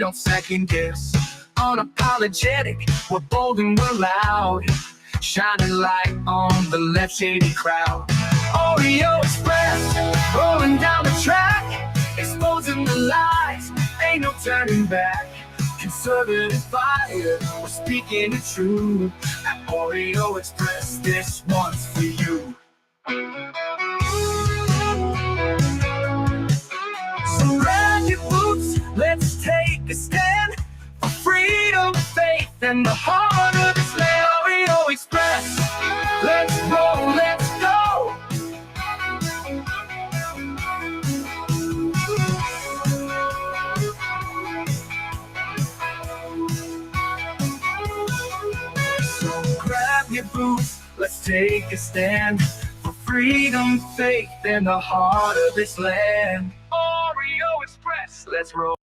don't second guess. Unapologetic, we're bold and we're loud, shining light on the left shady crowd. Oreo Express, rolling down the track, exposing the lies, ain't no turning back. Conservative fire, we're speaking the truth. At Oreo Express, this one's for you. So grab your boots, let's take a stand for freedom, faith, and the heart of this land. Oreo Express, let's roll, let's go. So grab your boots, let's take a stand for freedom, faith, and the heart of this land. Oreo Express, let's roll.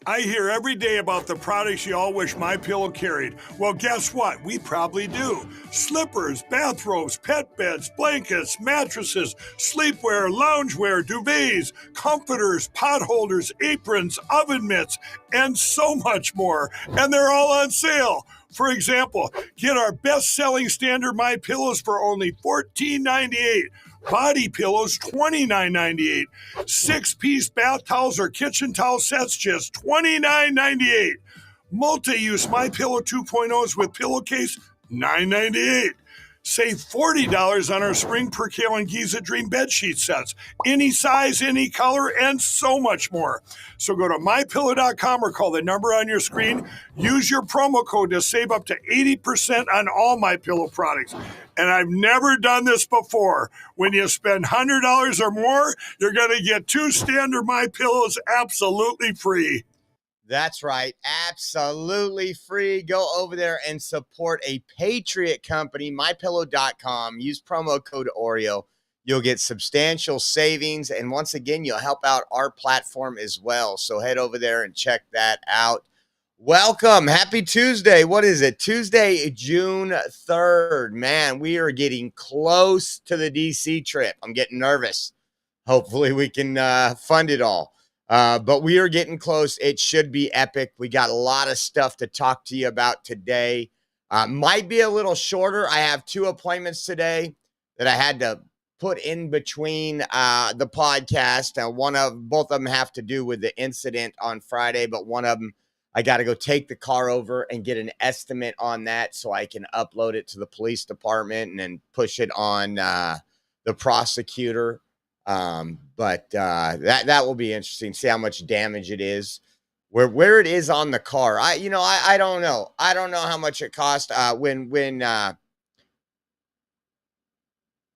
I hear every day about the products you all wish MyPillow carried. Well, guess what? We probably do. Slippers, bathrobes, pet beds, blankets, mattresses, sleepwear, loungewear, duvets, comforters, pot holders, aprons, oven mitts, and so much more. And they're all on sale. For example, get our best-selling standard MyPillows for only $14.98. Body pillows, $29.98. 6-piece bath towels or kitchen towel sets, just $29.98. Multi-use MyPillow 2.0s with pillowcase, $9.98. Save $40 on our Spring Percale and Giza Dream bedsheet sets. Any size, any color, and so much more. So go to MyPillow.com or call the number on your screen. Use your promo code to save up to 80% on all MyPillow products. And I've never done this before. When you spend $100 or more, you're going to get 2 standard MyPillows absolutely free. That's right. Absolutely free. Go over there and support a patriot company, MyPillow.com. Use promo code Oreo. You'll get substantial savings. And once again, you'll help out our platform as well. So head over there and check that out. Welcome. Happy Tuesday. What is it? Tuesday, June 3rd. Man, we are getting close to the DC trip. I'm getting nervous. Hopefully we can fund it all. But we are getting close. It should be epic. We got a lot of stuff to talk to you about today. Might be a little shorter. I have 2 appointments today that I had to put in between the podcast. Both of them have to do with the incident on Friday, but one of them I got to go take the car over and get an estimate on that so I can upload it to the police department and then push it on the prosecutor. But that will be interesting. See how much damage it is, where it is on the car. I don't know. I don't know how much it cost. When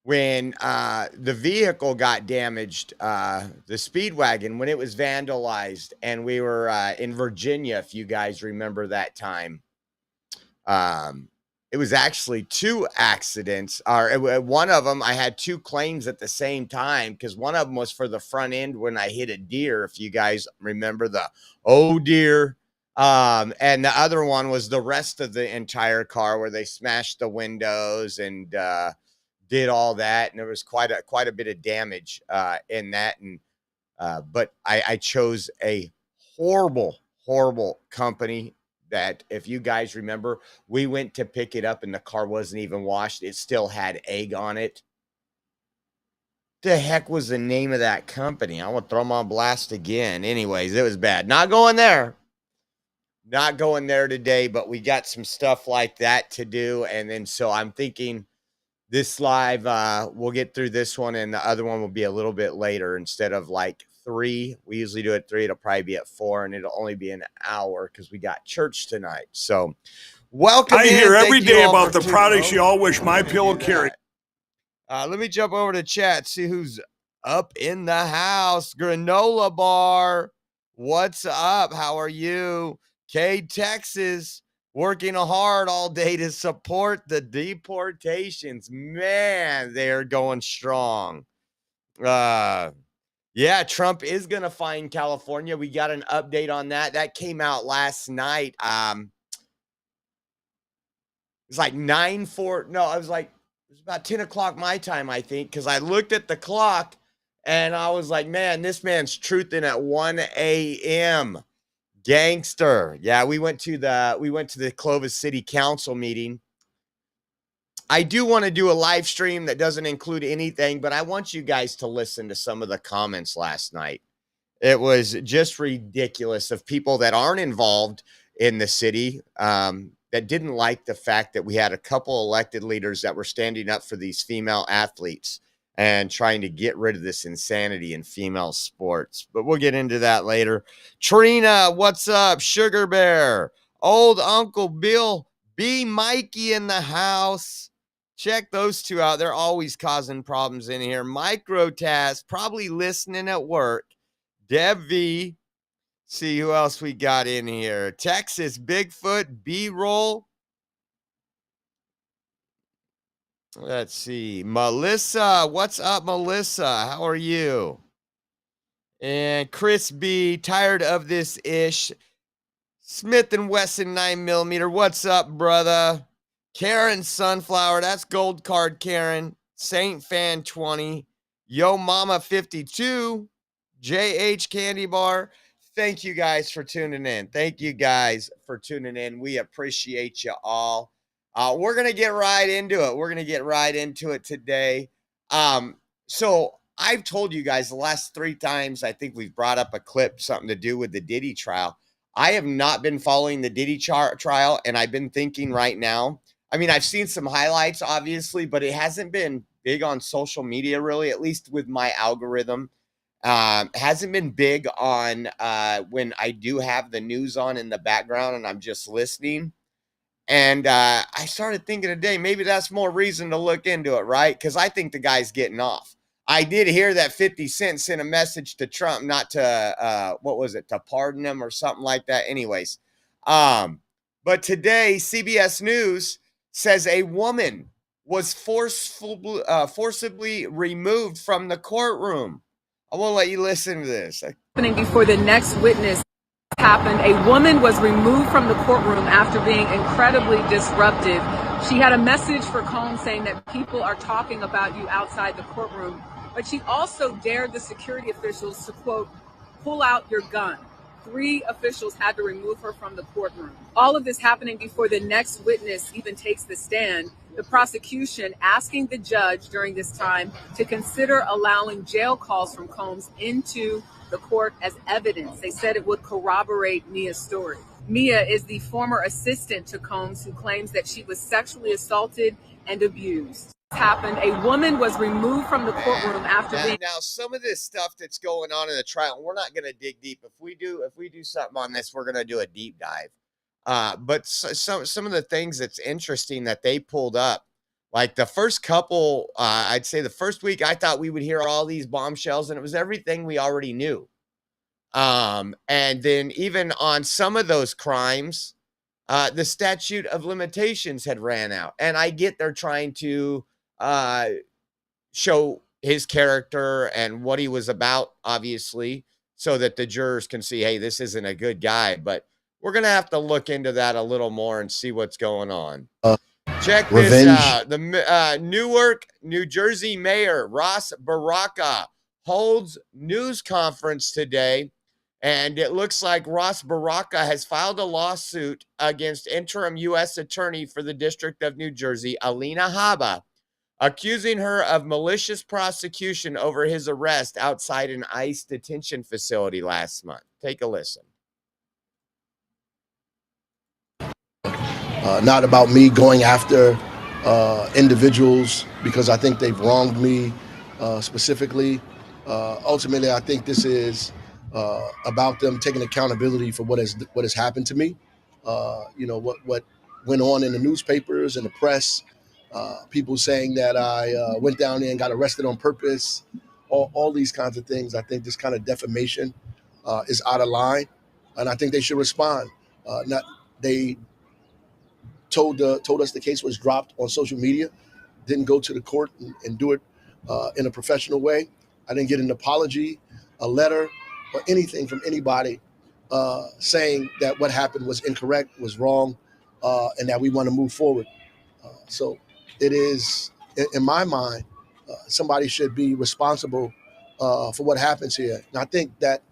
the vehicle got damaged, the Speedwagon, when it was vandalized, and we were in Virginia, if you guys remember that time. It was actually 2 accidents. One of them, I had 2 claims at the same time because one of them was for the front end when I hit a deer, if you guys remember the deer. And the other one was the rest of the entire car where they smashed the windows and did all that. And there was quite a bit of damage in that. And but I chose a horrible company that, if you guys remember, we went to pick it up and the car wasn't even washed. It still had egg on it. The heck was the name of that company? I want to throw them on blast again. Anyways, it was bad. Not going there today, but we got some stuff like that to do. And then, so I'm thinking this live, we'll get through this one and the other one will be a little bit later instead of like 3. We usually do it at 3. It'll probably be at 4, and it'll only be an hour because we got church tonight. So welcome. I hear every day about the products you all wish MyPillow carried. Let me jump over to chat, see who's up in the house. Granola Bar, what's up? How are you? Cade, Texas, working hard all day to support the deportations. Man, they're going strong. Yeah, Trump is going to fine California. We got an update on that. That came out last night. It's like it was about 10 o'clock my time, I think, because I looked at the clock And I was like, man, this man's truthing at 1 a.m. Gangster. Yeah, we went to the Clovis City Council meeting. I do want to do a live stream that doesn't include anything, but I want you guys to listen to some of the comments last night. It was just ridiculous of people that aren't involved in the city, that didn't like the fact that we had a couple elected leaders that were standing up for these female athletes and trying to get rid of this insanity in female sports. But we'll get into that later. Trina, what's up? Sugar Bear, old Uncle Bill, B. Mikey in the house. Check those two out. They're always causing problems in here. Microtask, probably listening at work. Deb V. See who else we got in here. Texas Bigfoot, B-roll. Let's see. Melissa, what's up, Melissa? How are you? And Chris B, tired of this ish. Smith & Wesson 9mm. What's up, brother? Karen Sunflower, that's gold card Karen. Saint Fan 20. Yo Mama 52. JH Candy Bar. Thank you guys for tuning in. Thank you guys for tuning in. We appreciate you all. We're going to get right into it. We're going to get right into it today. So I've told you guys the last 3 times, I think we've brought up a clip, something to do with the Diddy trial. I have not been following the Diddy trial, and I've been thinking right now, I mean, I've seen some highlights, obviously, but it hasn't been big on social media, really, at least with my algorithm. Hasn't been big on when I do have the news on in the background and I'm just listening. And I started thinking today, maybe that's more reason to look into it, right? Because I think the guy's getting off. I did hear that 50 Cent sent a message to Trump not to, to pardon him or something like that. Anyways, but today, CBS News says a woman was forcibly removed from the courtroom. I want to let you listen to this. Happening before the next witness happened, a woman was removed from the courtroom after being incredibly disruptive. She had a message for Combs saying that people are talking about you outside the courtroom, but she also dared the security officials to, quote, pull out your gun. 3 officials had to remove her from the courtroom. All of this happening before the next witness even takes the stand. The prosecution asking the judge during this time to consider allowing jail calls from Combs into the court as evidence. They said it would corroborate Mia's story. Mia is the former assistant to Combs who claims that she was sexually assaulted and abused. Happened. A woman was removed from the courtroom after being. Now, some of this stuff that's going on in the trial, we're not going to dig deep. If we do something on this, we're going to do a deep dive. But some of the things that's interesting that they pulled up, like the first couple, I'd say the first week, I thought we would hear all these bombshells, and it was everything we already knew. And then even on some of those crimes, the statute of limitations had ran out. And I get they're trying to show his character and what he was about, obviously, so that the jurors can see, hey, this isn't a good guy. But we're going to have to look into that a little more and see what's going on. Check this out. The Newark, New Jersey Mayor Ross Baraka holds news conference today. And it looks like Ross Baraka has filed a lawsuit against interim U.S. Attorney for the District of New Jersey, Alina Habba, accusing her of malicious prosecution over his arrest outside an ICE detention facility last month. Take a listen. Not about me going after individuals because I think they've wronged me specifically. Ultimately, I think this is about them taking accountability for what has happened to me. What went on in the newspapers and the press. People saying that I went down there and got arrested on purpose. All these kinds of things. I think this kind of defamation is out of line, and I think they should respond. They told us the case was dropped on social media, didn't go to the court and do it in a professional way. I didn't get an apology, a letter, or anything from anybody saying that what happened was incorrect, was wrong, and that we want to move forward. So it is, in my mind, somebody should be responsible for what happens here. And I think that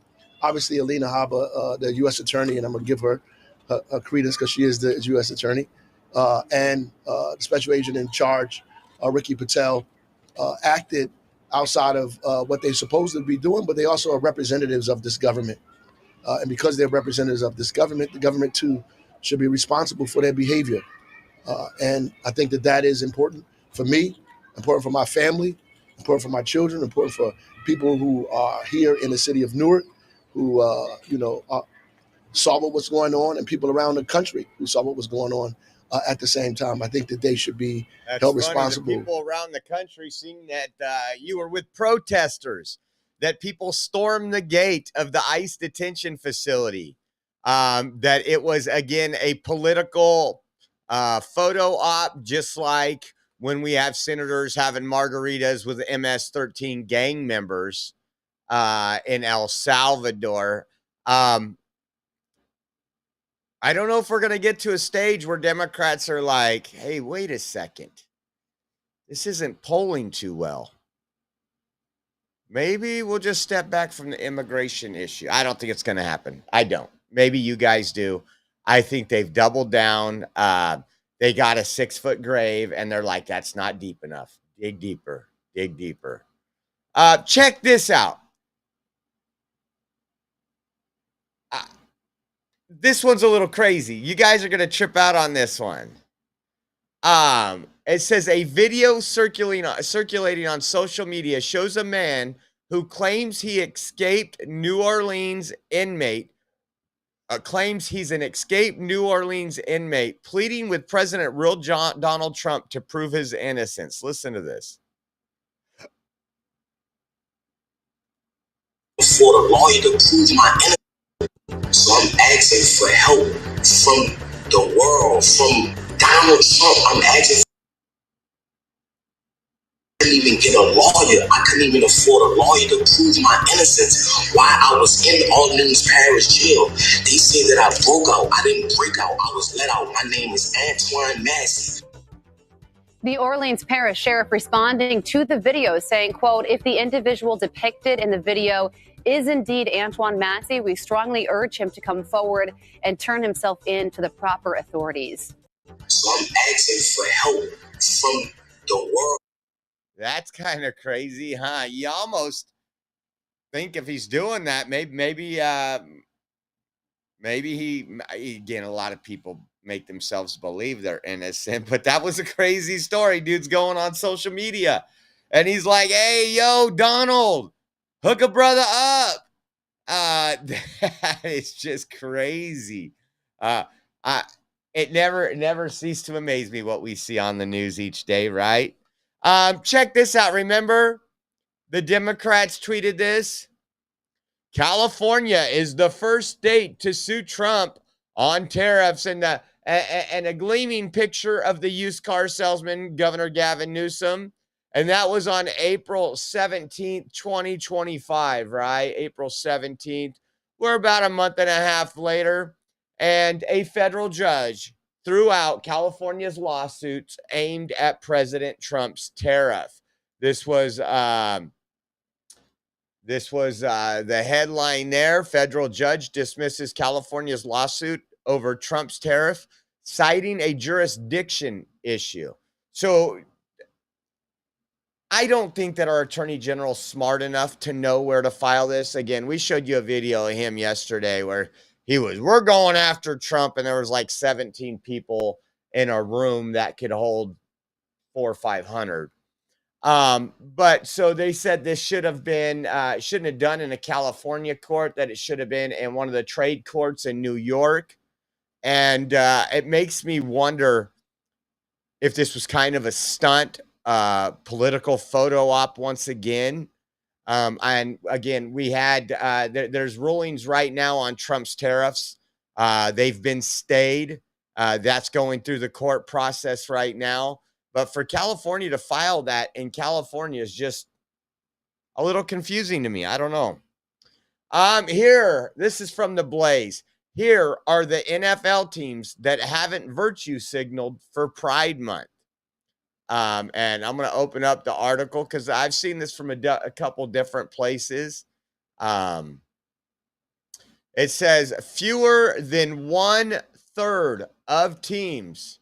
obviously Alina Habba, the U.S. attorney, and I'm going to give her credence because she is the U.S. attorney, and the special agent in charge, Ricky Patel, acted outside of what they're supposed to be doing, but they also are representatives of this government. And because they're representatives of this government, the government too should be responsible for their behavior. And I think that that is important for me, important for my family, important for my children, important for people who are here in the city of Newark, who saw what was going on, and people around the country who saw what was going on at the same time. I think that they should be held responsible. The people around the country seeing that you were with protesters, that people stormed the gate of the ICE detention facility, that it was, again, a political photo op, just like when we have senators having margaritas with MS-13 gang members in El Salvador. I don't know if we're going to get to a stage where Democrats are like, hey, wait a second. This isn't polling too well. Maybe we'll just step back from the immigration issue. I don't think it's going to happen. I don't. Maybe you guys do. I think they've doubled down. They got a 6-foot grave, and they're like, that's not deep enough. Dig deeper. Dig deeper. Check this out. This one's a little crazy. You guys are going to trip out on this one. It says a video circulating on social media shows a man who claims he escaped New Orleans inmate, claims he's an escaped New Orleans inmate, pleading with President Donald Trump to prove his innocence. Listen to this. For the lawyer to prove my innocence. So I'm asking for help from the world, from Donald Trump. I'm asking. I couldn't even get a lawyer. I couldn't even afford a lawyer to prove my innocence while I was in Orleans Parish Jail. They said that I broke out. I didn't break out. I was let out. My name is Antoine Massey. The Orleans Parish Sheriff responding to the video saying, quote, if the individual depicted in the video is indeed Antoine Massey, we strongly urge him to come forward and turn himself in to the proper authorities. So I'm asking for help from the world. That's kind of crazy, huh? You almost think if he's doing that, maybe he, again, a lot of people make themselves believe they're innocent, but that was a crazy story. Dude's going on social media and he's like, hey, yo, Donald, hook a brother up. That is just crazy. It never ceased to amaze me what we see on the news each day, right? Check this out. Remember, the Democrats tweeted this. California is the first state to sue Trump on tariffs, and a gleaming picture of the used car salesman, Governor Gavin Newsom. And that was on April 17th, 2025, right? April 17th. We're about a month and a half later, and a federal judge threw out California's lawsuits aimed at President Trump's tariff. This was the headline there. Federal judge dismisses California's lawsuit over Trump's tariff, citing a jurisdiction issue. So I don't think that our attorney general is smart enough to know where to file this. Again, we showed you a video of him yesterday where we're going after Trump, and there was like 17 people in a room that could hold 400 or 500. But so they said this shouldn't have done in a California court, that it should have been in one of the trade courts in New York. And it makes me wonder if this was kind of a stunt, political photo op once again. And again, we had, there's rulings right now on Trump's tariffs. They've been stayed. That's going through the court process right now. But for California to file that in California is just a little confusing to me. I don't know. Here, this is from the Blaze. Here are the NFL teams that haven't virtue signaled for Pride Month. And I'm going to open up the article because I've seen this from a couple different places. It says fewer than 1/3 of teams,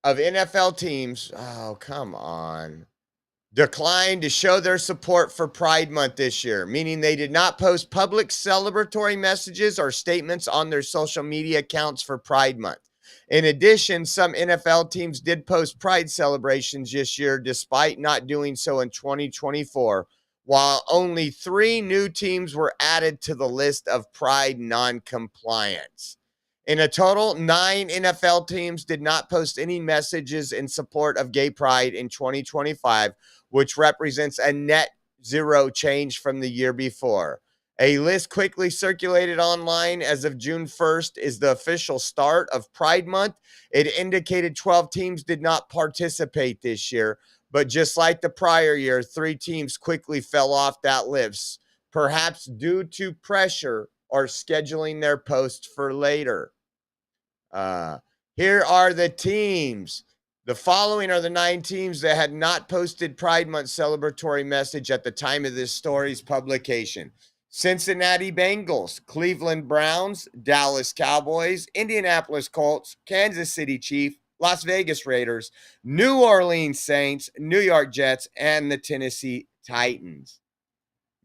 of NFL teams, oh, come on, declined to show their support for Pride Month this year, meaning they did not post public celebratory messages or statements on their social media accounts for Pride Month. In addition, some NFL teams did post Pride celebrations this year, despite not doing so in 2024, while only 3 new teams were added to the list of Pride non-compliance. In a total, 9 NFL teams did not post any messages in support of gay pride in 2025, which represents a net zero change from the year before. A list quickly circulated online as of June 1st is the official start of Pride Month. It indicated 12 teams did not participate this year, but just like the prior year, 3 teams quickly fell off that list, perhaps due to pressure or scheduling their posts for later. Here are the teams. The following are the 9 teams that had not posted Pride Month celebratory message at the time of this story's publication. Cincinnati Bengals, Cleveland Browns, Dallas Cowboys, Indianapolis Colts, Kansas City Chiefs, Las Vegas Raiders, New Orleans Saints, New York Jets, and the Tennessee Titans.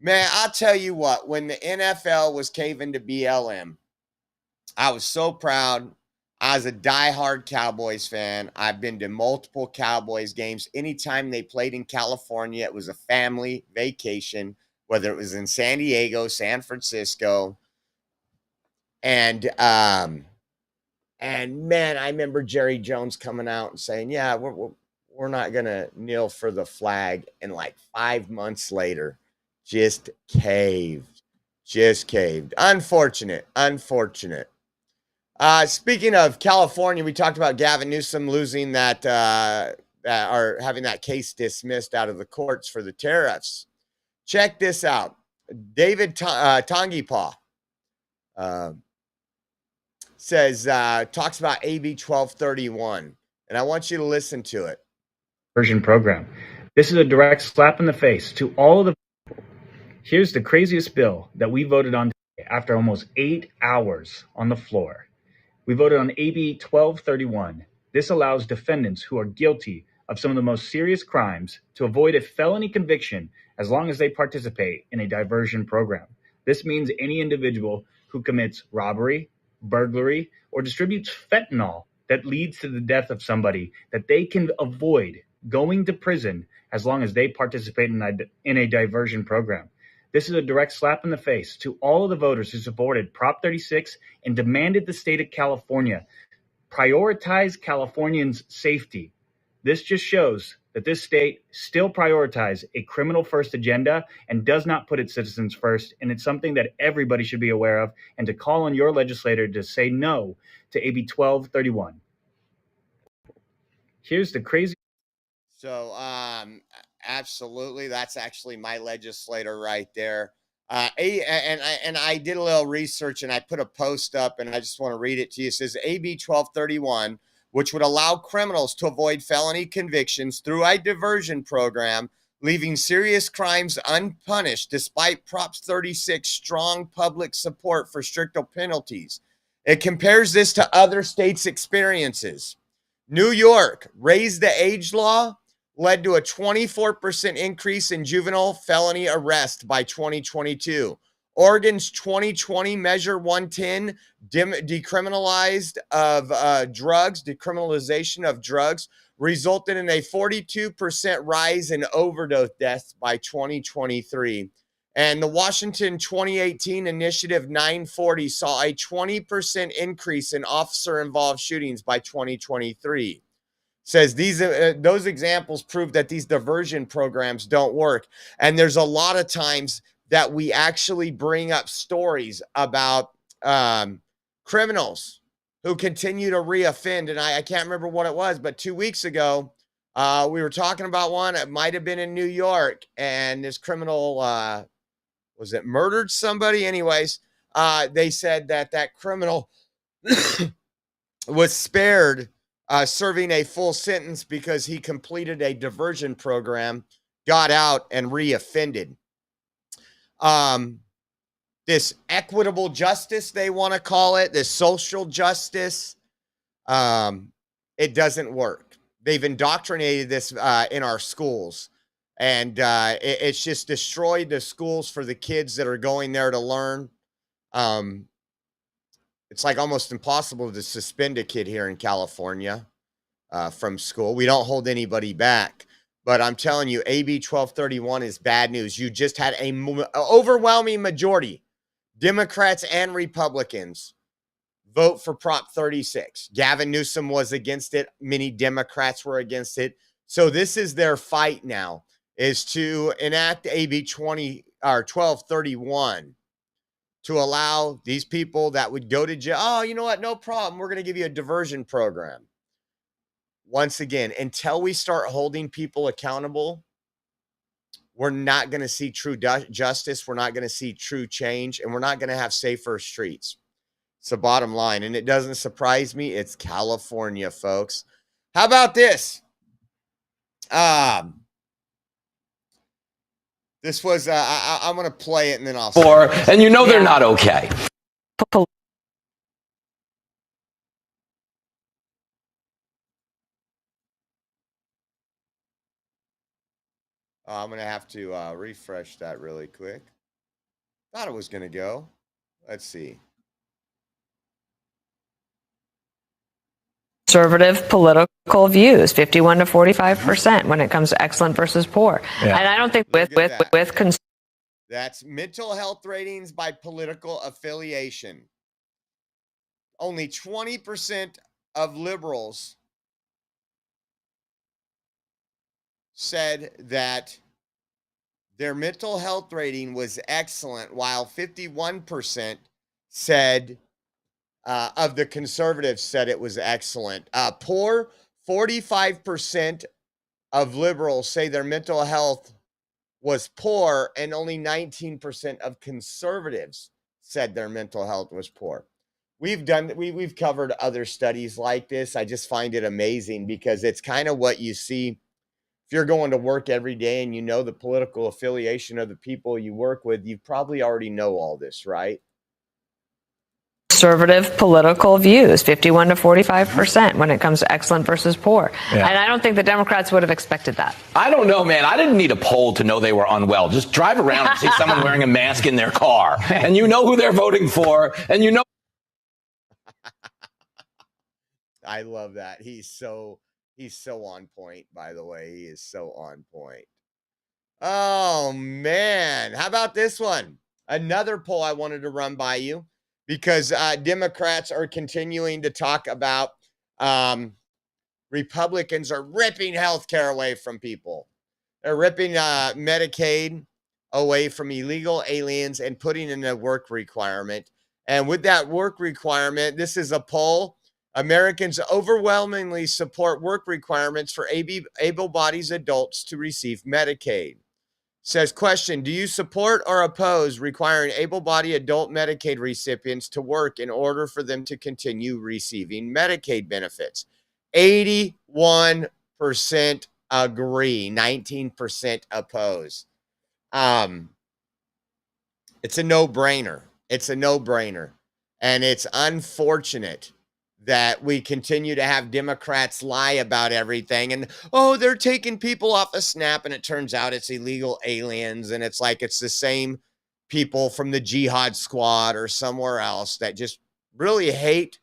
Man, I'll tell you what, when the NFL was caving to BLM, I was so proud. I was a diehard Cowboys fan. I've been to multiple Cowboys games. Anytime they played in California, it was a family vacation, whether it was in San Diego, San Francisco. And man, I remember Jerry Jones coming out and saying, yeah, we're not going to kneel for the flag. And like 5 months later, just caved. Unfortunate. Speaking of California, we talked about Gavin Newsom losing that or having that case dismissed out of the courts for the tariffs. Check this out. David Tongipaw talks about AB 1231, and I want you to listen to it. Version program. This is a direct slap in the face to all of the people. Here's the craziest bill that we voted on today after almost 8 hours on the floor. We voted on AB 1231. This allows defendants who are guilty of some of the most serious crimes to avoid a felony conviction as long as they participate in a diversion program. This means any individual who commits robbery, burglary, or distributes fentanyl that leads to the death of somebody, that they can avoid going to prison as long as they participate in a diversion program. This is a direct slap in the face to all of the voters who supported Prop 36 and demanded the state of California prioritize Californians' safety. This just shows that this state still prioritizes a criminal-first agenda and does not put its citizens first, and it's something that everybody should be aware of, and to call on your legislator to say no to AB 1231. Here's the crazy... So, absolutely, that's actually my legislator right there. And I did a little research and I put a post up and I just want to read it to you. It says AB 1231, which would allow criminals to avoid felony convictions through a diversion program, leaving serious crimes unpunished despite Prop 36 strong public support for stricter penalties. It compares this to other states' experiences. New York raised the age law, led to a 24% increase in juvenile felony arrest by 2022. Oregon's 2020 Measure 110 decriminalization of drugs resulted in a 42% rise in overdose deaths by 2023. And the Washington 2018 Initiative 940 saw a 20% increase in officer-involved shootings by 2023. Says those examples prove that these diversion programs don't work. And there's a lot of times that we actually bring up stories about criminals who continue to reoffend. And I can't remember what it was, but 2 weeks ago, we were talking about one. It might have been in New York. And this criminal, was it murdered somebody? Anyways, they said that criminal was spared serving a full sentence because he completed a diversion program, got out, and reoffended. This equitable justice, they want to call it, this social justice, it doesn't work. They've indoctrinated this in our schools, and it's just destroyed the schools for the kids that are going there to learn. It's like almost impossible to suspend a kid here in California from school. We don't hold anybody back. But I'm telling you, AB 1231 is bad news. You just had an overwhelming majority, Democrats and Republicans, vote for Prop 36. Gavin Newsom was against it. Many Democrats were against it. So this is their fight now, is to enact AB 1231 to allow these people that would go to jail. Oh, you know what? No problem. We're going to give you a diversion program. Once again, until we start holding people accountable, we're not going to see true justice. We're not going to see true change, and we're not going to have safer streets. It's the bottom line, and it doesn't surprise me. It's California, folks. How about this? This was, I'm going to play it, and then I'll say and you know they're not okay. I'm going to have to refresh that really quick. Thought it was going to go. Let's see. Conservative political views, 51 to 45% when it comes to excellent versus poor. Yeah. And I don't think with that's mental health ratings by political affiliation. Only 20% of liberals said that their mental health rating was excellent, while 51% said of the conservatives said it was excellent. Poor, 45% of liberals say their mental health was poor, and only 19% of conservatives said their mental health was poor. We've covered other studies like this. I just find it amazing because it's kind of what you see. If you're going to work every day and you know the political affiliation of the people you work with, you probably already know all this, right? Conservative political views, 51 to 45% when it comes to excellent versus poor. Yeah. And I don't think the Democrats would have expected that. I don't know, man. I didn't need a poll to know they were unwell. Just drive around and see someone wearing a mask in their car, and you know who they're voting for, and you know. I love that. He's so on point, by the way. He is so on point. Oh, man. How about this one? Another poll I wanted to run by you because Democrats are continuing to talk about Republicans are ripping health care away from people. They're ripping Medicaid away from illegal aliens and putting in a work requirement. And with that work requirement, this is a poll. Americans overwhelmingly support work requirements for able-bodied adults to receive Medicaid. Says, question, do you support or oppose requiring able-bodied adult Medicaid recipients to work in order for them to continue receiving Medicaid benefits? 81% agree, 19% oppose. It's a no-brainer. It's a no-brainer. And it's unfortunate that we continue to have Democrats lie about everything. And, oh, they're taking people off a SNAP, and it turns out it's illegal aliens. And it's like it's the same people from the Jihad Squad or somewhere else that just really hate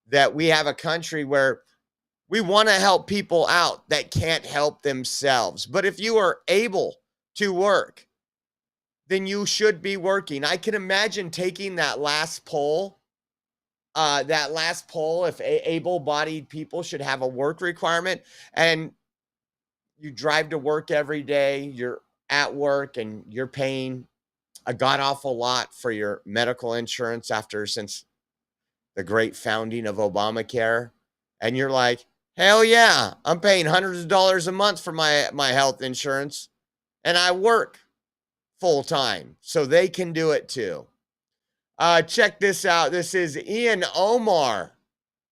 that we have a country where we want to help people out that can't help themselves. But if you are able to work, then you should be working. I can imagine taking that last poll. If able-bodied people should have a work requirement, and you drive to work every day, you're at work and you're paying a god-awful lot for your medical insurance since the great founding of Obamacare. And you're like, hell yeah, I'm paying hundreds of dollars a month for my health insurance, and I work full time, so they can do it too. Check this out. This is Ian Omar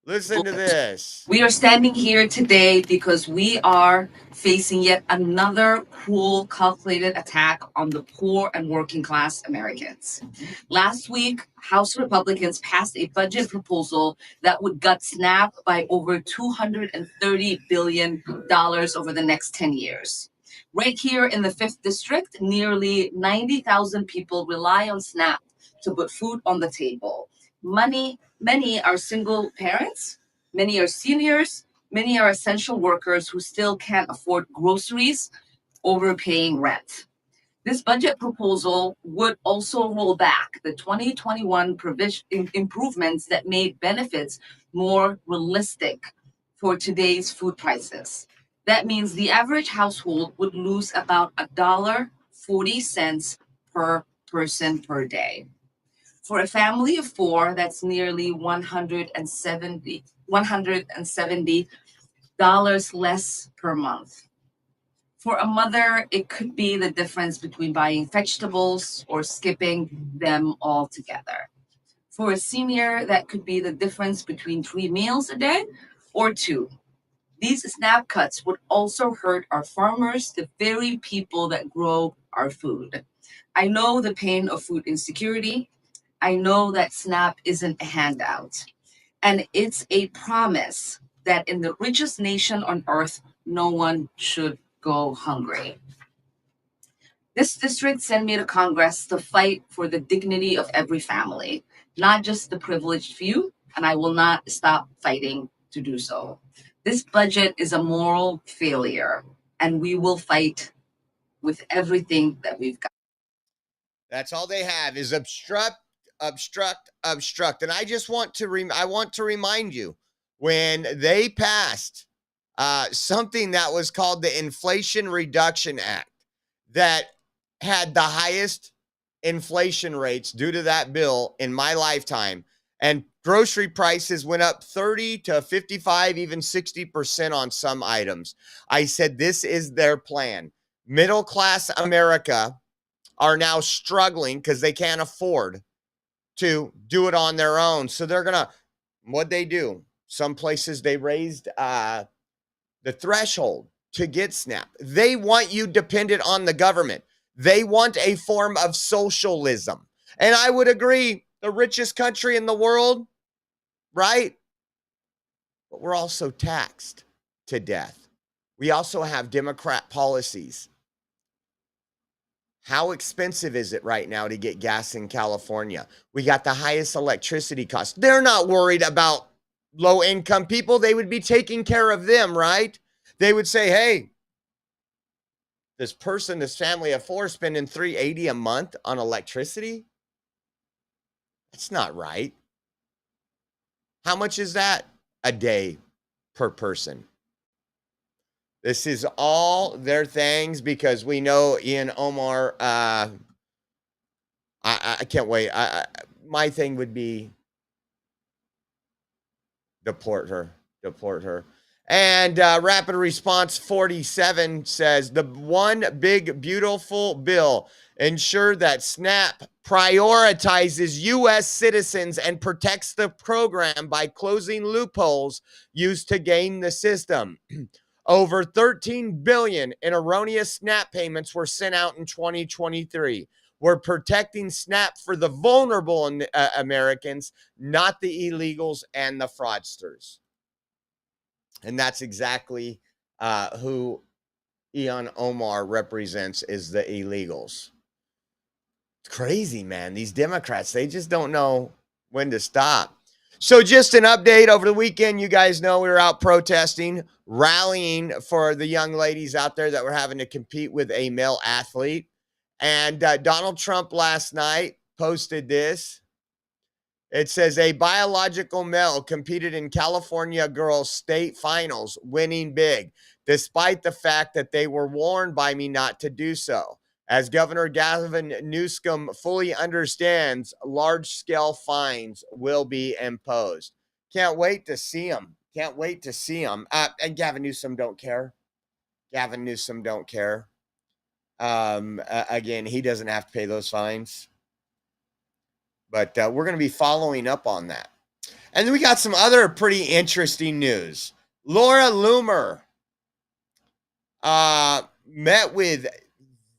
Listen to this. We are standing here today because we are facing yet another cruel, calculated attack on the poor and working class Americans. Last week, House Republicans passed a budget proposal that would gut SNAP by over $230 billion over the next 10 years. Right here in the 5th District, nearly 90,000 people rely on SNAP to put food on the table. Many are single parents. Many are seniors, many are essential workers who still can't afford groceries, overpaying rent. This budget proposal would also roll back the 2021 improvements that made benefits more realistic for today's food prices. That means the average household would lose about $1.40 per person per day. For a family of four, that's nearly $170 less per month. For a mother, it could be the difference between buying vegetables or skipping them altogether. For a senior, that could be the difference between 3 meals a day or 2. These SNAP cuts would also hurt our farmers, the very people that grow our food. I know the pain of food insecurity. I know that SNAP isn't a handout, and it's a promise that in the richest nation on earth, no one should go hungry. This district sent me to Congress to fight for the dignity of every family, not just the privileged few, and I will not stop fighting to do so. This budget is a moral failure, and we will fight with everything that we've got. That's all they have is obstruct. And I just want to remind you, when they passed something that was called the Inflation Reduction Act that had the highest inflation rates due to that bill in my lifetime, and grocery prices went up 30 to 55, even 60% on some items. I said, this is their plan. Middle class America are now struggling because they can't afford to do it on their own. So they're going to, what'd they do? Some places they raised the threshold to get SNAP. They want you dependent on the government. They want a form of socialism. And I would agree, the richest country in the world, right? But we're also taxed to death. We also have Democrat policies. How expensive is it right now to get gas in California? We got the highest electricity costs. They're not worried about low-income people. They would be taking care of them, right? They would say, hey, this family of four spending $380 a month on electricity? That's not right. How much is that a day per person? This is all their things because we know Ian Omar. I can't wait. My thing would be deport her. And Rapid Response 47 says the one big beautiful bill ensure that SNAP prioritizes U.S. citizens and protects the program by closing loopholes used to game the system. Over $13 billion in erroneous SNAP payments were sent out in 2023. We're protecting SNAP for the vulnerable Americans, not the illegals and the fraudsters. And that's exactly who Ian Omar represents, is the illegals. It's crazy, man. These Democrats, they just don't know when to stop. So just an update over the weekend, you guys know we were out protesting, rallying for the young ladies out there that were having to compete with a male athlete. And Donald Trump last night posted this. It says a biological male competed in California girls state finals, winning big, despite the fact that they were warned by me not to do so. As Governor Gavin Newsom fully understands, large-scale fines will be imposed. Can't wait to see him. And Gavin Newsom don't care. Again, he doesn't have to pay those fines. But we're going to be following up on that. And then we got some other pretty interesting news. Laura Loomer met with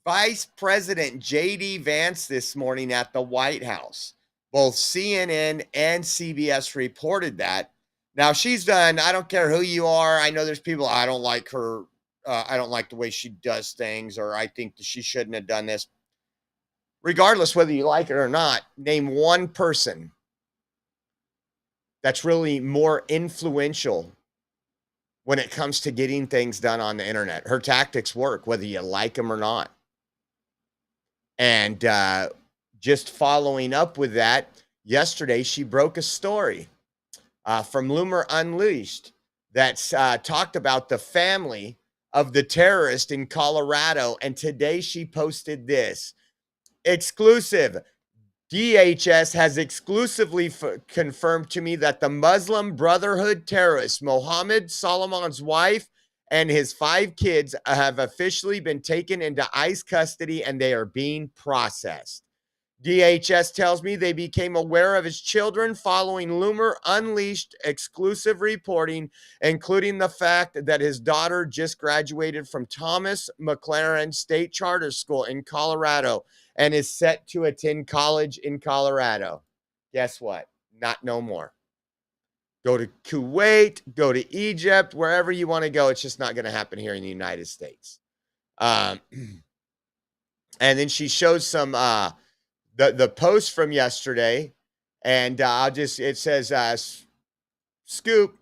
Vice President J.D. Vance this morning at the White House. Both CNN and CBS reported that. Now, she's done, I don't care who you are. I know there's people, I don't like her. I don't like the way she does things, or I think that she shouldn't have done this. Regardless whether you like it or not, name one person that's really more influential when it comes to getting things done on the internet. Her tactics work, whether you like them or not. And just following up with that, yesterday she broke a story from Loomer Unleashed that talked about the family of the terrorist in Colorado. And today she posted this. Exclusive. DHS has exclusively confirmed to me that the Muslim Brotherhood terrorist, Mohammed Solomon's wife, and his 5 kids have officially been taken into ICE custody and they are being processed. DHS tells me they became aware of his children following Loomer Unleashed exclusive reporting, including the fact that his daughter just graduated from Thomas McLaren State Charter School in Colorado and is set to attend college in Colorado. Guess what? Not no more. Go to Kuwait, go to Egypt, wherever you want to go. It's just not going to happen here in the United States. And then she shows some the post from yesterday, and it says scoop.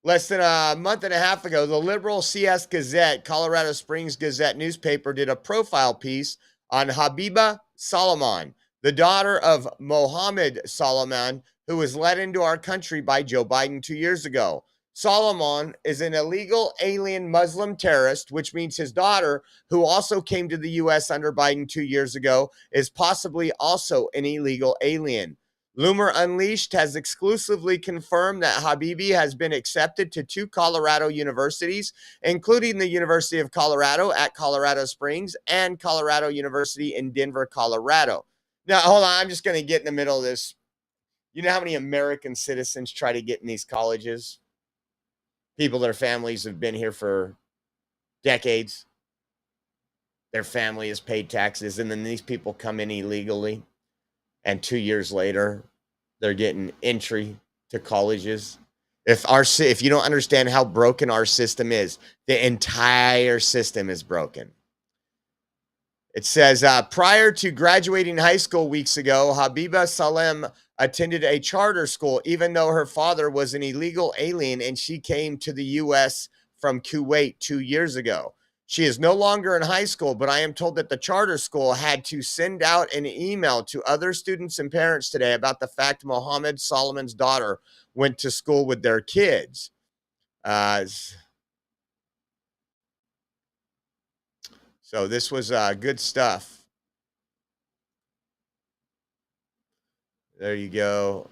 Less than a month and a half ago, the liberal CS Gazette, Colorado Springs Gazette newspaper, did a profile piece on Habiba Solomon, the daughter of Mohammed Solomon, who was let into our country by Joe Biden 2 years ago. Solomon is an illegal alien Muslim terrorist, which means his daughter, who also came to the U.S. under Biden 2 years ago, is possibly also an illegal alien. Loomer Unleashed has exclusively confirmed that Habibi has been accepted to 2 Colorado universities, including the University of Colorado at Colorado Springs and Colorado University in Denver, Colorado. Now, hold on. I'm just going to get in the middle of this. You know how many American citizens try to get in these colleges? People, their families have been here for decades. Their family has paid taxes, and then these people come in illegally. And 2 years later, they're getting entry to colleges. If you don't understand how broken our system is, the entire system is broken. It says, prior to graduating high school weeks ago, Habiba Salem attended a charter school, even though her father was an illegal alien and she came to the U.S. from Kuwait 2 years ago. She is no longer in high school, but I am told that the charter school had to send out an email to other students and parents today about the fact Mohammed Solomon's daughter went to school with their kids. So this was good stuff. There you go.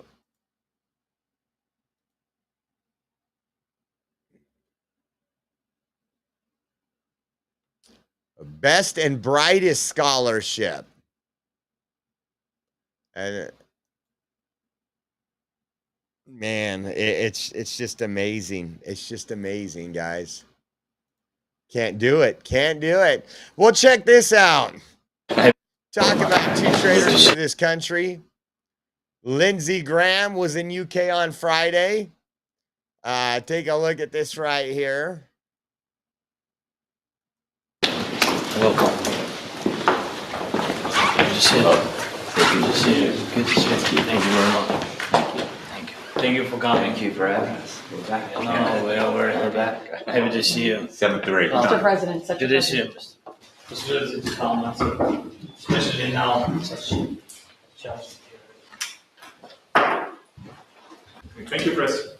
Best and brightest scholarship. And man, it's just amazing. It's just amazing, guys. Can't do it. Can't do it. Well, check this out. Talk about 2 traitors to this country. Lindsay Graham was in UK on Friday. Take a look at this right here. Welcome. Good to see you. Good to see you. Good to see you. Thank you very much. Thank you. Thank you. Thank you for coming. Thank you for having us. We're back. No, we're back. Happy to see you. 7-3. Mr. President, such Good to see you. It's good to come, especially now. Thank you, President.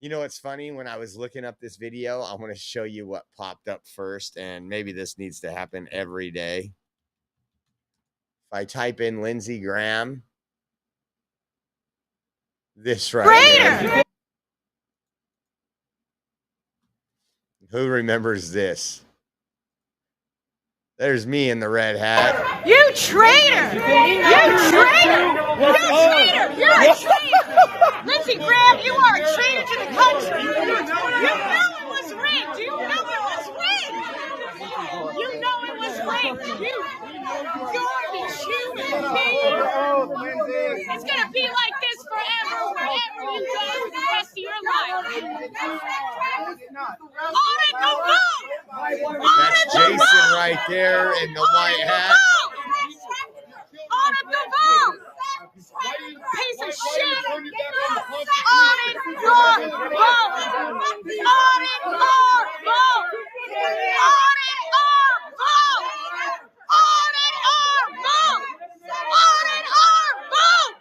You know what's funny? When I was looking up this video, I want to show you what popped up first, and maybe this needs to happen every day. If I type in Lindsey Graham, this right here. Who remembers this? There's me in the red hat. You traitor! You traitor! You're a traitor! You're a traitor! Lindsey Graham, you are a traitor to the country! You know it was rigged! You know it was rigged! You know it was rigged! You garbage human being! It's gonna be like this forever, wherever you go for the rest of your life! Audit the vote! That's Jason right there in the white hat. Audit the vote! Piece of shit! Audit our vote! Audit our vote! Audit our vote! Audit our vote! Audit our vote!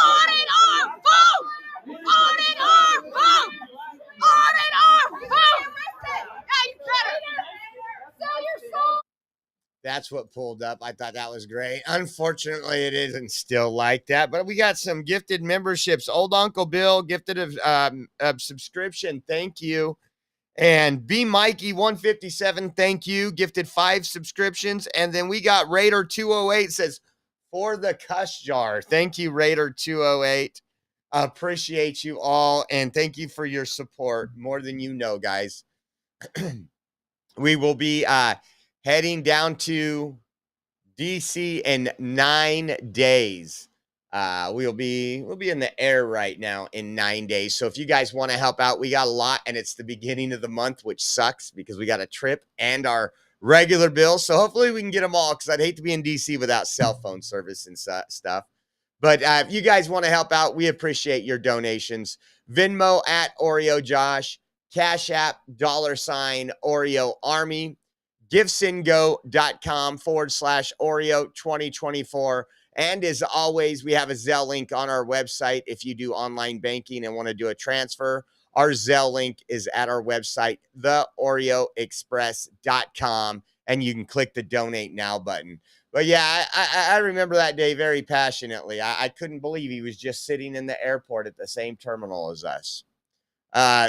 Audit our vote! Audit our vote! Audit our vote! Yeah, you better sell your soul. That's what pulled up. I thought that was great. Unfortunately, it isn't still like that, but we got some gifted memberships. Old Uncle Bill gifted a subscription. Thank you. And B Mikey 157, thank you. Gifted 5 subscriptions. And then we got Raider 208 says, for the cuss jar. Thank you, Raider 208. Appreciate you all. And thank you for your support. More than you know, guys. We will be heading down to DC in 9 days. We'll be in the air right now in 9 days. So if you guys want to help out, we got a lot, and it's the beginning of the month, which sucks because we got a trip and our regular bill. So hopefully we can get them all, because I'd hate to be in DC without cell phone service and stuff. But if you guys want to help out, we appreciate your donations. Venmo at Oreo Josh, Cash App $Oreo Army, givesendgo.com/Oreo 2024. And as always, we have a Zelle link on our website. If you do online banking and want to do a transfer, our Zelle link is at our website, theoreoexpress.com, and you can click the donate now button. But yeah, I remember that day very passionately. I couldn't believe he was just sitting in the airport at the same terminal as us.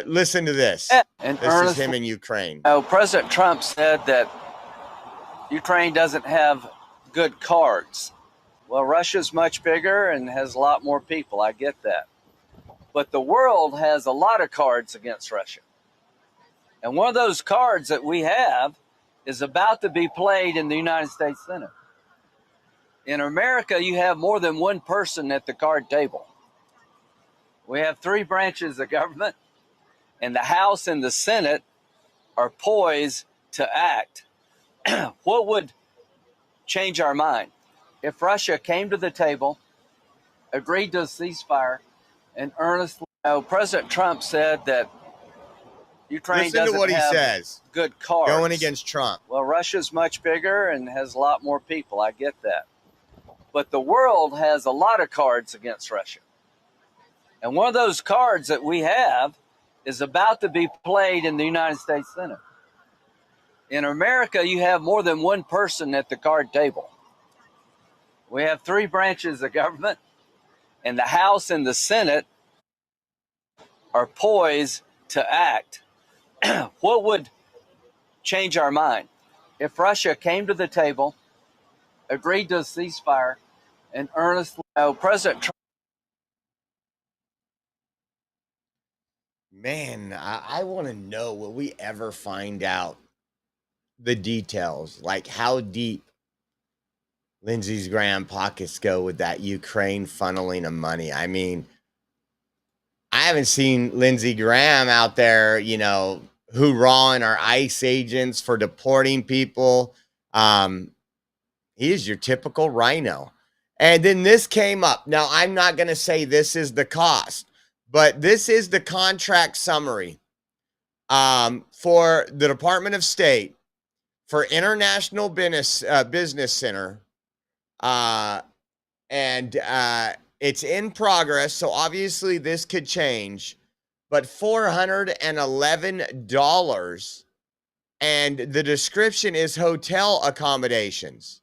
Listen to this. And this is him in Ukraine. President Trump said that Ukraine doesn't have good cards. Well, Russia's much bigger and has a lot more people. I get that. But the world has a lot of cards against Russia. And one of those cards that we have is about to be played in the United States Senate. In America, you have more than one person at the card table. We have 3 branches of government, and the House and the Senate are poised to act. What would change our mind if Russia came to the table, agreed to a ceasefire, and earnestly... President Trump said that Ukraine doesn't have good cards. Going against Trump. Well, Russia's much bigger and has a lot more people. I get that. But the world has a lot of cards against Russia. And one of those cards that we have is about to be played in the United States Senate. In America, you have more than one person at the card table. We have 3 branches of government, and the House and the Senate are poised to act. What would change our mind if Russia came to the table, agreed to a ceasefire, and earnestly... President Trump... Man, I want to know, will we ever find out the details, like how deep Lindsey Graham pockets go with that Ukraine funneling of money? I mean, I haven't seen Lindsey Graham out there, hoorahing our ICE agents for deporting people. He is your typical rhino. And then this came up. Now, I'm not going to say this is the cost, but this is the contract summary for the Department of State for International Business Center. And it's in progress, so obviously this could change. But $411, and the description is hotel accommodations.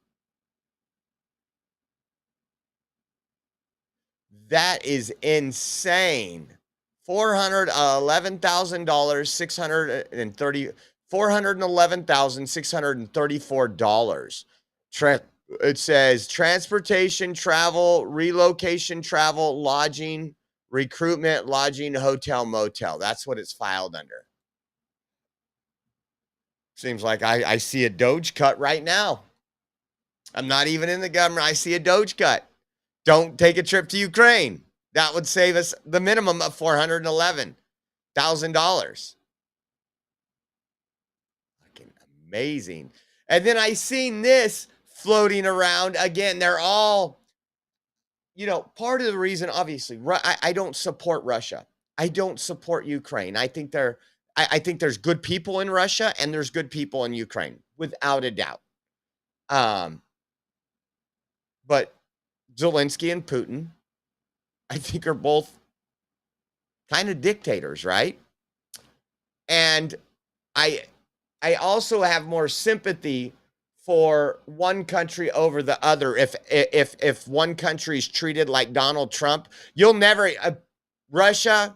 That is insane. $411,000, $411,634. It says transportation, travel, relocation, travel, lodging, recruitment, lodging, hotel, motel. That's what it's filed under. Seems like I see a Doge cut right now. I'm not even in the government. I see a Doge cut. Don't take a trip to Ukraine. That would save us the minimum of $411,000. Fucking amazing. And then I seen this floating around again. They're all, part of the reason, obviously, I don't support Russia. I don't support Ukraine. I think there's good people in Russia and there's good people in Ukraine, without a doubt. But Zelensky and Putin, I think, are both kind of dictators, right? And I also have more sympathy for one country over the other. If one country is treated like Donald Trump, Russia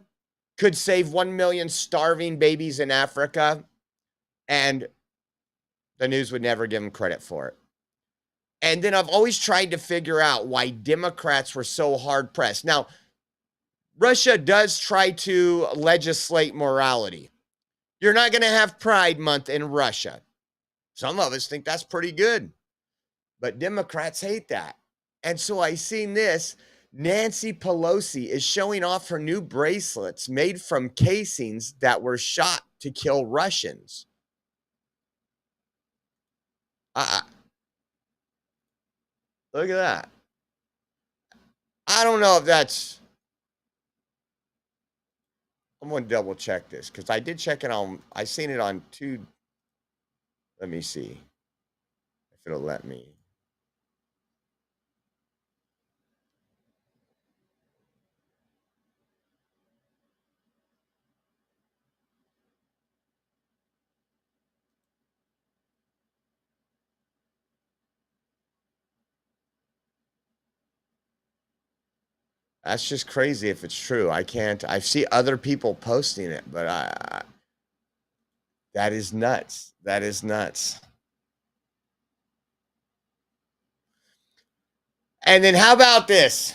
could save 1 million starving babies in Africa, and the news would never give them credit for it. And then I've always tried to figure out why Democrats were so hard pressed. Now, Russia does try to legislate morality. You're not going to have Pride Month in Russia. Some of us think that's pretty good, but Democrats hate that. And so I seen this. Nancy Pelosi is showing off her new bracelets made from casings that were shot to kill Russians. Look at that. I don't know if that's... I'm going to double check this because I did check it on... I seen it on two... Let me see if it'll let me. That's just crazy if it's true. I see other people posting it, but that is nuts. That is nuts. And then how about this?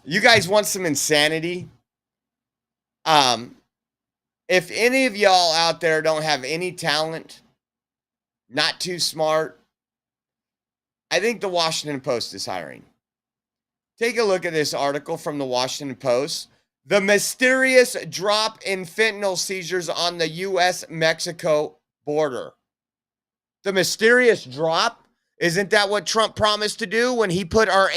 You guys want some insanity? If any of y'all out there don't have any talent, not too smart, I think the Washington Post is hiring. Take a look at this article from the Washington Post. The mysterious drop in fentanyl seizures on the U.S.-Mexico border. The mysterious drop? Isn't that what Trump promised to do when he pulled the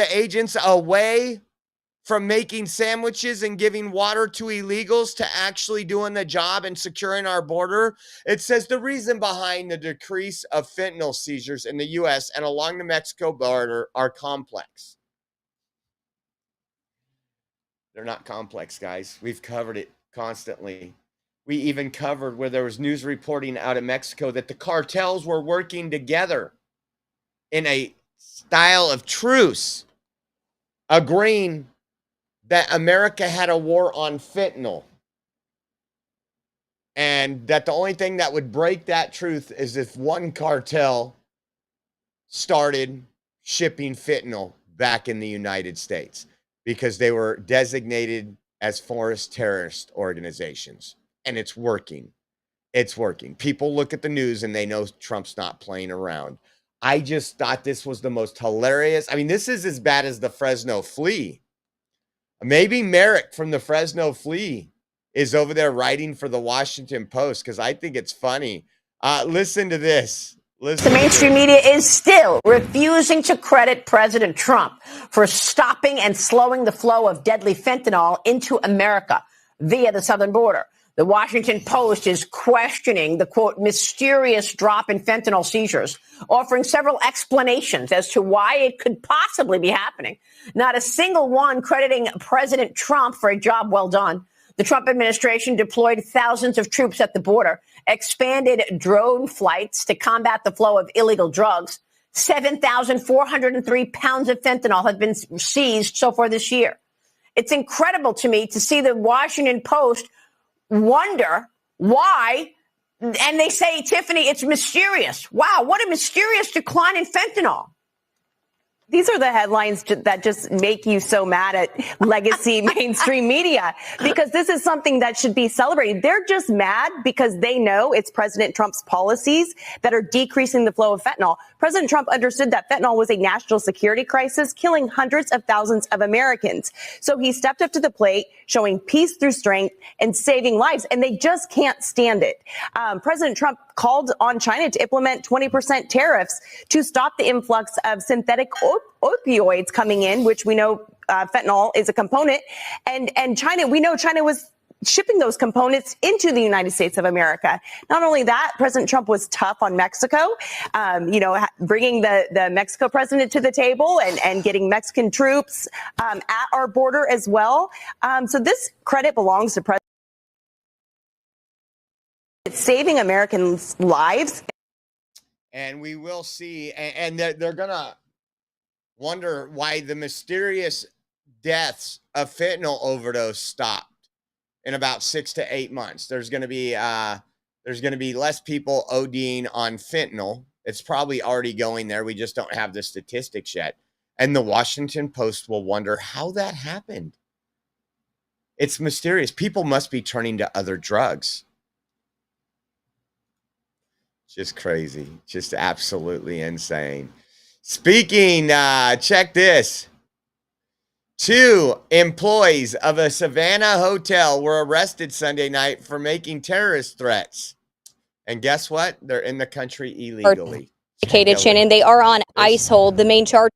agents away from making sandwiches and giving water to illegals to actually doing the job and securing our border? It says the reason behind the decrease of fentanyl seizures in the U.S. and along the Mexico border are complex. They're not complex, guys. We've covered it constantly. We even covered where there was news reporting out of Mexico that the cartels were working together in a style of truce, agreeing that America had a war on fentanyl. And that the only thing that would break that truth is if one cartel started shipping fentanyl back in the United States, because they were designated as forest terrorist organizations. And it's working. It's working. People look at the news and they know Trump's not playing around. I just thought this was the most hilarious. I mean, this is as bad as the Fresno Flea. Maybe Merrick from the Fresno Flea is over there writing for the Washington Post, because I think it's funny. Listen to this. The mainstream media is still refusing to credit President Trump for stopping and slowing the flow of deadly fentanyl into America via the southern border. The Washington Post is questioning the, quote, mysterious drop in fentanyl seizures, offering several explanations as to why it could possibly be happening. Not a single one crediting President Trump for a job well done. The Trump administration deployed thousands of troops at the border, expanded drone flights to combat the flow of illegal drugs. 7,403 pounds of fentanyl have been seized so far this year. It's incredible to me to see the Washington Post wonder Why? And they say, Tiffany, it's mysterious. Wow, what a mysterious decline in fentanyl. These are the headlines that just make you so mad at legacy mainstream media, because this is something that should be celebrated. They're just mad because they know it's President Trump's policies that are decreasing the flow of fentanyl. President Trump understood that fentanyl was a national security crisis, killing hundreds of thousands of Americans. So he stepped up to the plate, showing peace through strength and saving lives, and they just can't stand it. President Trump called on China to implement 20% tariffs to stop the influx of synthetic opioids coming in, which we know fentanyl is a component. And China, we know China was shipping those components into the United States of America. Not only that, President Trump was tough on Mexico, bringing the Mexico president to the table and getting Mexican troops at our border as well. So this credit belongs to President. It's saving Americans' lives. And we will see, and they're going to wonder why the mysterious deaths of fentanyl overdose stopped in about 6 to 8 months. There's going to be less people ODing on fentanyl. It's probably already going there. We just don't have the statistics yet. And the Washington Post will wonder how that happened. It's mysterious. People must be turning to other drugs. Just crazy. Just absolutely insane. Speaking, check this. 2 employees of a Savannah hotel were arrested Sunday night for making terrorist threats. And guess what? They're in the country illegally. Shannon, they are on ICE hold. The main charge.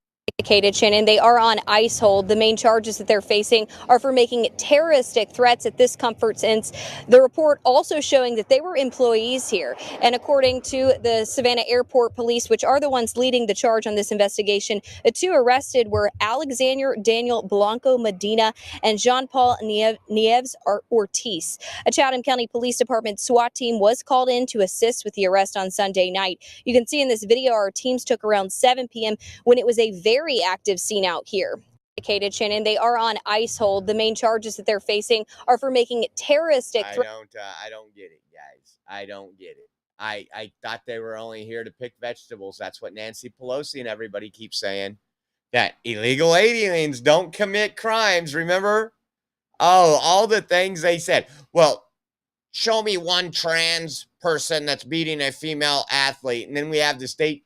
Shannon, they are on ICE hold. The main charges that they're facing are for making terroristic threats at this comfort since. The report also showing that they were employees here. And according to the Savannah Airport Police, which are the ones leading the charge on this investigation, the 2 arrested were Alexander Daniel Blanco Medina and Jean-Paul Nieves Ortiz. A Chatham County Police Department SWAT team was called in to assist with the arrest on Sunday night. You can see in this video our teams took around 7 p.m. when it was a very active scene out here. Shannon, they are on ICE hold. The main charges that they're facing are for making terroristic threats. I don't get it, guys. I don't get it. I thought they were only here to pick vegetables. That's what Nancy Pelosi and everybody keeps saying. That illegal aliens don't commit crimes, remember? Oh, all the things they said. Well, show me one trans person that's beating a female athlete. And then we have the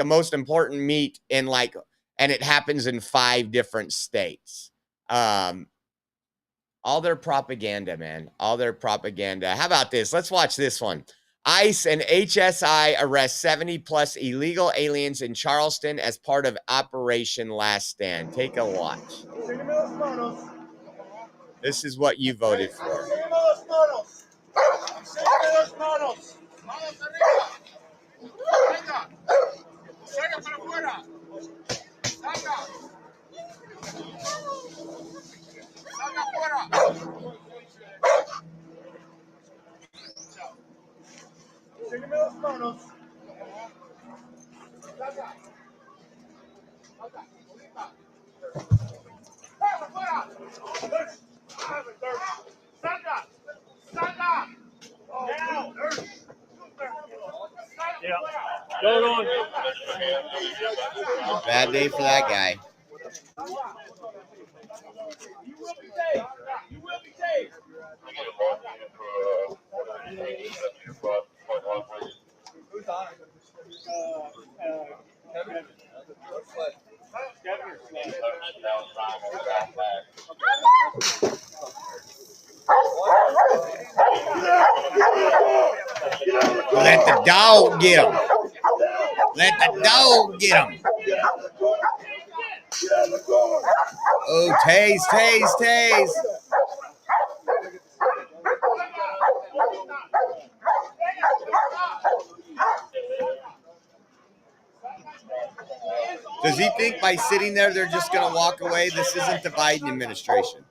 most important meet in and it happens in 5 different states. All their propaganda, man. All their propaganda. How about this? Let's watch this one. ICE and HSI arrest 70-plus illegal aliens in Charleston as part of Operation Last Stand. Take a watch. This is what you voted for. Bad day for that guy. Let the dog get him. Let the dog get him. Oh, tase, tase, tase. Does he think by sitting there they're just going to walk away? This isn't the Biden administration.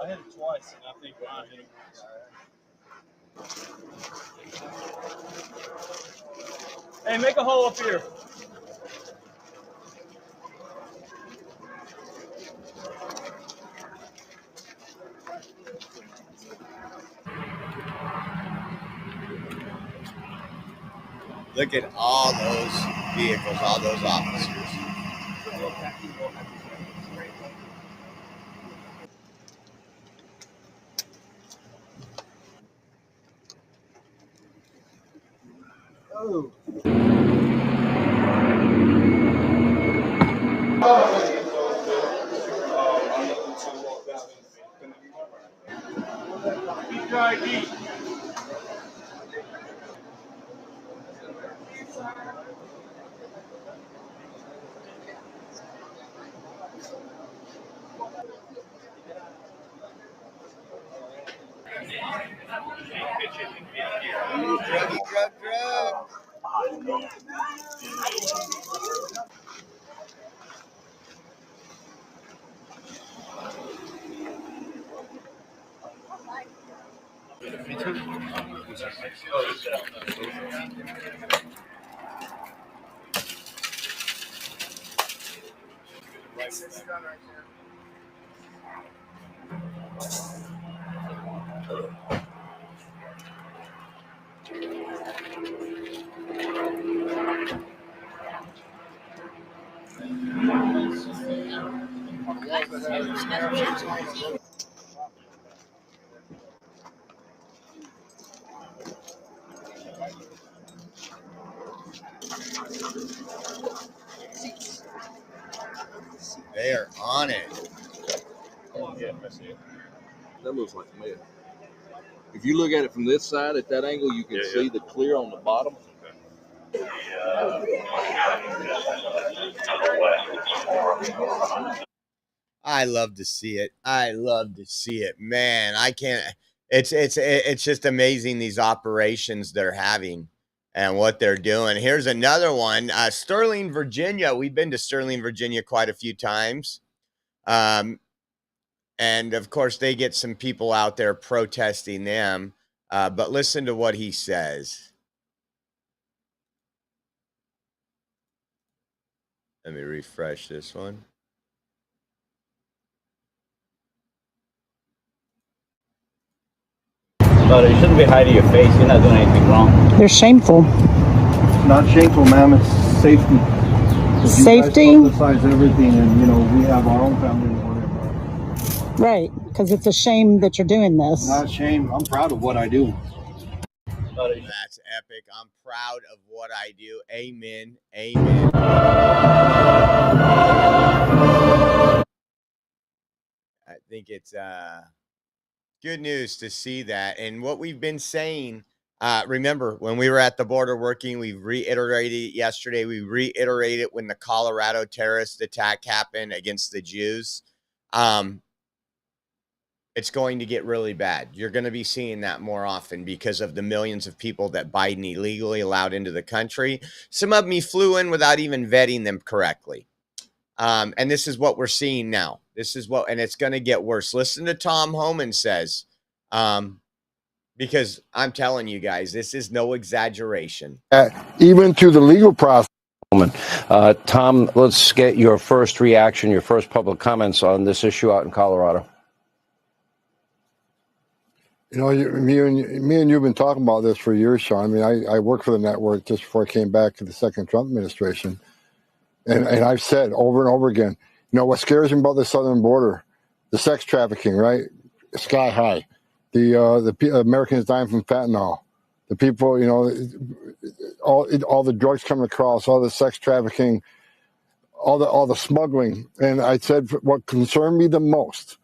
I hit it twice, and I think Ron hit it once. Hey, make a hole up here. Look at all those vehicles, all those officers. Drug. They are on it. Yeah, I see it. That looks like meth. If you look at it from this side, at that angle, you can see the clear on the bottom. I love to see it. I love to see it, man. I can't. It's just amazing these operations they're having and what they're doing. Here's another one, Sterling, Virginia. We've been to Sterling, Virginia quite a few times, and of course they get some people out there protesting them. But listen to what he says. Let me refresh this one. But you shouldn't be hiding your face. You're not doing anything wrong. They're shameful. Not shameful, ma'am. It's safety. Safety? You guys publicize everything, and we have our own family to worry about. Right, because it's a shame that you're doing this. Not shame. I'm proud of what I do. That's epic. I'm proud of what I do. Amen. Amen. I think it's good news to see that. And what we've been saying, remember, when we were at the border working, we reiterated it yesterday. We reiterated it when the Colorado terrorist attack happened against the Jews. It's going to get really bad. You're going to be seeing that more often because of the millions of people that Biden illegally allowed into the country. Some of them he flew in without even vetting them correctly. And this is what we're seeing now. And it's going to get worse. Listen to Tom Homan says, because I'm telling you guys, this is no exaggeration. Even through the legal process. Tom, let's get your first reaction, your first public comments on this issue out in Colorado. Me and you have been talking about this for years, Sean. I mean, I worked for the network just before I came back to the second Trump administration. And I've said over and over again, what scares me about the southern border, the sex trafficking, right? Sky high. The Americans dying from fentanyl. The people, all the drugs coming across, all the sex trafficking, all the smuggling. And I said what concerned me the most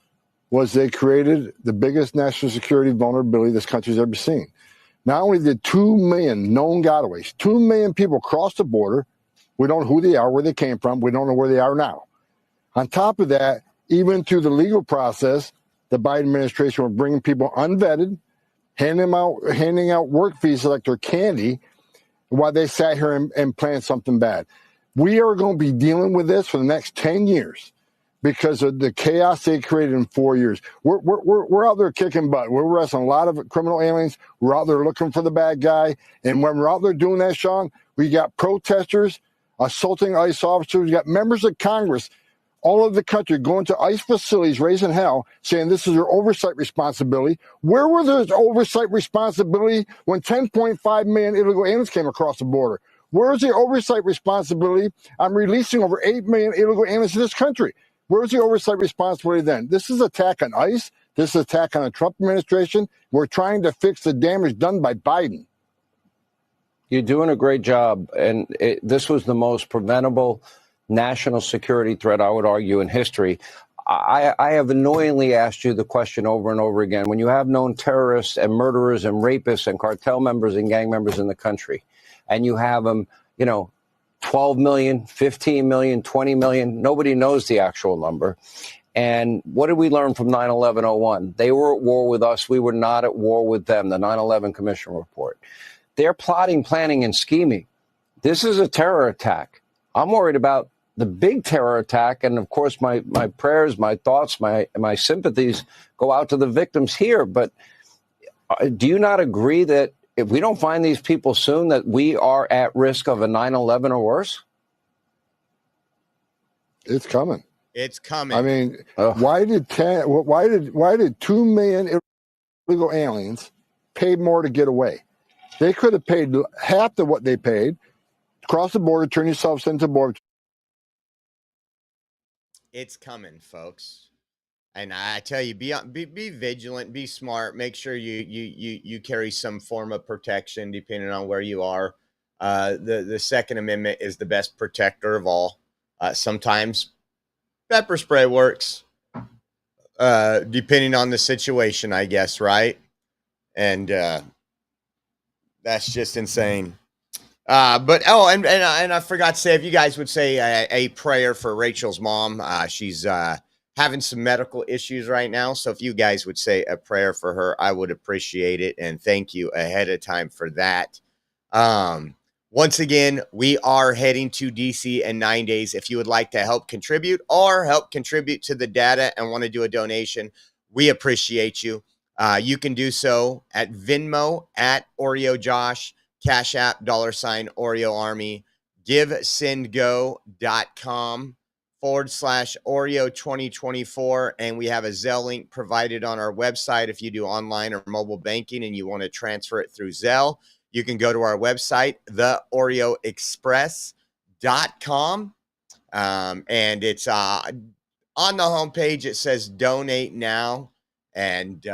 was they created the biggest national security vulnerability this country's ever seen. Not only did 2 million known gotaways, 2 million people cross the border, we don't know who they are, where they came from, we don't know where they are now. On top of that, even through the legal process, the Biden administration was bringing people unvetted, handing out work visas like they're candy, while they sat here and planned something bad. We are going to be dealing with this for the next 10 years because of the chaos they created in 4 years. We're out there kicking butt. We're arresting a lot of criminal aliens. We're out there looking for the bad guy. And when we're out there doing that, Sean, we got protesters assaulting ICE officers. We got members of Congress all over the country going to ICE facilities, raising hell, saying this is your oversight responsibility. Where were those oversight responsibility when 10.5 million illegal aliens came across the border? Where's the oversight responsibility on releasing over 8 million illegal aliens to this country? Where's the oversight responsibility then? This is an attack on ICE. This is an attack on the Trump administration. We're trying to fix the damage done by Biden. You're doing a great job. And this was the most preventable national security threat, I would argue, in history. I have annoyingly asked you the question over and over again. When you have known terrorists and murderers and rapists and cartel members and gang members in the country, and you have them, 12 million, 15 million, 20 million, nobody knows the actual number. And what did we learn from 9/11/01? They were at war with us. We were not at war with them, the 9/11 Commission report. They're plotting, planning, and scheming. This is a terror attack. I'm worried about the big terror attack. And of course, my prayers, my thoughts, my sympathies go out to the victims here. But do you not agree that if we don't find these people soon, that we are at risk of a 9/11 or worse? It's coming. It's coming. I mean, why did 2 million illegal aliens pay more to get away? They could have paid half of what they paid, cross the border, turn yourselves into the border. It's coming, folks. And I tell you, be vigilant, be smart. Make sure you carry some form of protection depending on where you are. The Second Amendment is the best protector of all. Sometimes pepper spray works, depending on the situation, I guess, right? And that's just insane. And I forgot to say, if you guys would say a prayer for Rachel's mom, she's having some medical issues right now. So if you guys would say a prayer for her, I would appreciate it. And thank you ahead of time for that. Once again, we are heading to DC in 9 days. If you would like to help contribute to the data and want to do a donation, we appreciate you. You can do so at Venmo at Oreo Josh, Cash App, $Oreo Army, GiveSendGo.com/Oreo 2024. And we have a Zelle link provided on our website. If you do online or mobile banking and you want to transfer it through Zelle, you can go to our website, theoreoexpress.com. And it's on the homepage. It says donate now. And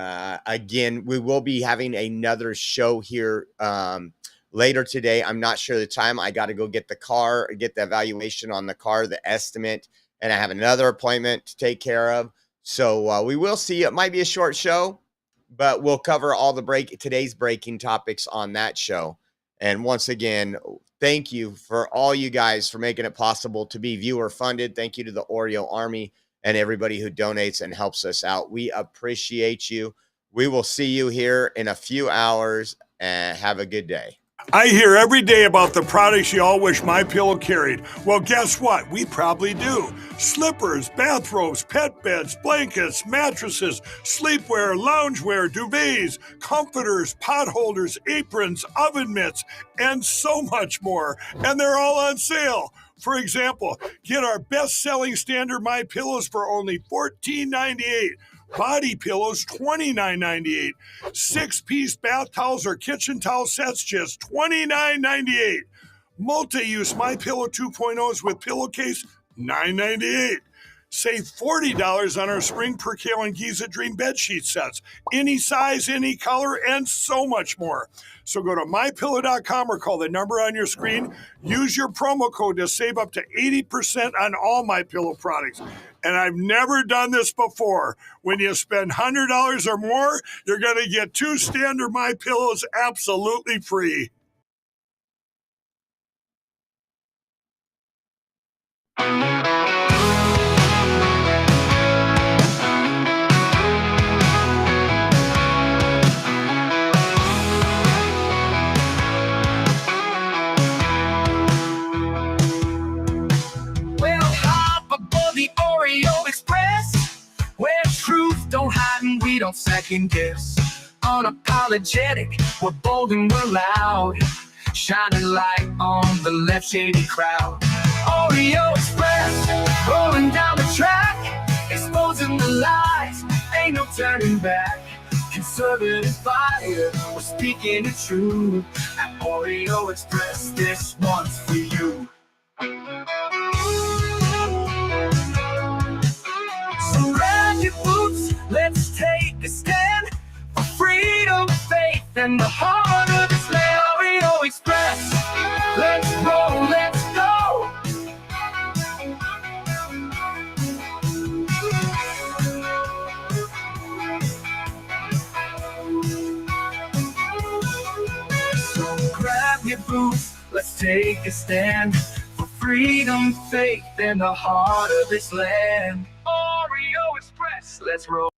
again, we will be having another show here later today. I'm not sure the time. I got to go get the car, get the evaluation on the car, the estimate, and I have another appointment to take care of. So we will see. It might be a short show, but we'll cover all the today's breaking topics on that show. And once again, thank you for all you guys for making it possible to be viewer funded. Thank you to the Oreo Army and everybody who donates and helps us out. We appreciate you. We will see you here in a few hours, and have a good day. I hear every day about the products you all wish MyPillow carried. Well, guess what? We probably do. Slippers, bathrobes, pet beds, blankets, mattresses, sleepwear, loungewear, duvets, comforters, pot holders, aprons, oven mitts, and so much more. And they're all on sale. For example, get our best-selling standard MyPillows for only $14.98. Body pillows, $29.98. 6-piece bath towels or kitchen towel sets, just $29.98. Multi-use MyPillow 2.0s with pillowcase, $9.98. Save $40 on our Spring Percale and Giza Dream bedsheet sets. Any size, any color, and so much more. So go to MyPillow.com or call the number on your screen. Use your promo code to save up to 80% on all MyPillow products. And I've never done this before. When you spend $100 or more, you're going to get 2 standard MyPillows absolutely free. The Oreo Express, where truth don't hide and we don't second guess. Unapologetic, we're bold and we're loud, shining light on the left shady crowd. Oreo Express, rolling down the track, exposing the lies, ain't no turning back. Conservative fire, we're speaking the truth. At Oreo Express, this one's for you. So grab your boots, let's take a stand for freedom, faith, and the heart of this land. Oreo Express, let's roll, let's go. So grab your boots, let's take a stand for freedom, faith, and the heart of this land. Oreo Express, let's roll.